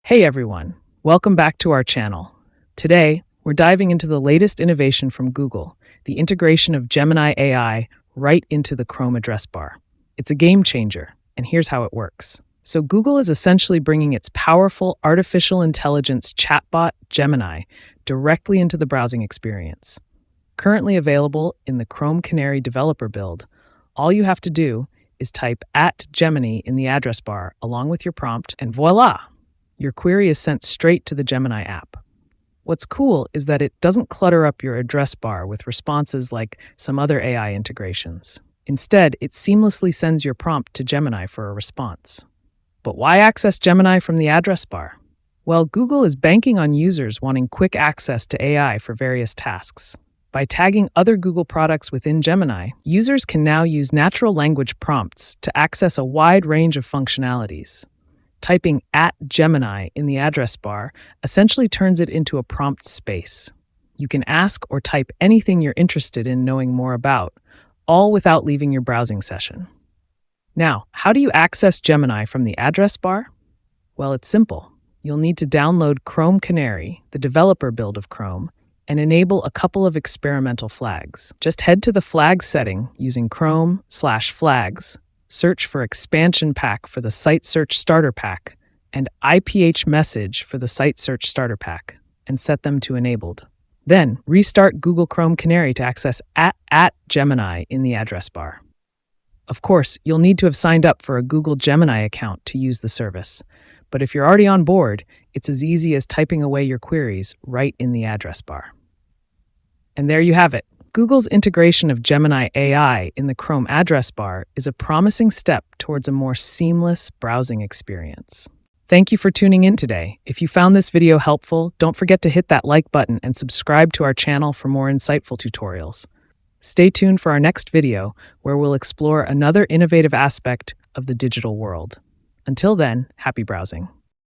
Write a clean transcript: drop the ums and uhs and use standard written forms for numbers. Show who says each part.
Speaker 1: Hey everyone, welcome back to our channel. Today, we're diving into the latest innovation from Google, the integration of Gemini AI right into the Chrome address bar. It's a game changer, and here's how it works. So Google is essentially bringing its powerful artificial intelligence chatbot, Gemini, directly into the browsing experience. Currently available in the Chrome Canary developer build, all you have to do is type @Gemini in the address bar along with your prompt, and voila! Your query is sent straight to the Gemini app. What's cool is that it doesn't clutter up your address bar with responses like some other AI integrations. Instead, it seamlessly sends your prompt to Gemini for a response. But why access Gemini from the address bar? Well, Google is banking on users wanting quick access to AI for various tasks. By tagging other Google products within Gemini, users can now use natural language prompts to access a wide range of functionalities. Typing @Gemini in the address bar essentially turns it into a prompt space. You can ask or type anything you're interested in knowing more about, all without leaving your browsing session. Now, how do you access Gemini from the address bar? Well, it's simple. You'll need to download Chrome Canary, the developer build of Chrome, and enable a couple of experimental flags. Just head to the flag setting using Chrome/flags, search for expansion pack for the site search starter pack, and IPH message for the site search starter pack, and set them to enabled. Then restart Google Chrome Canary to access @Gemini in the address bar. Of course, you'll need to have signed up for a Google Gemini account to use the service, but if you're already on board, it's as easy as typing away your queries right in the address bar. And there you have it. Google's integration of Gemini AI in the Chrome address bar is a promising step towards a more seamless browsing experience. Thank you for tuning in today. If you found this video helpful, don't forget to hit that like button and subscribe to our channel for more insightful tutorials. Stay tuned for our next video, where we'll explore another innovative aspect of the digital world. Until then, happy browsing.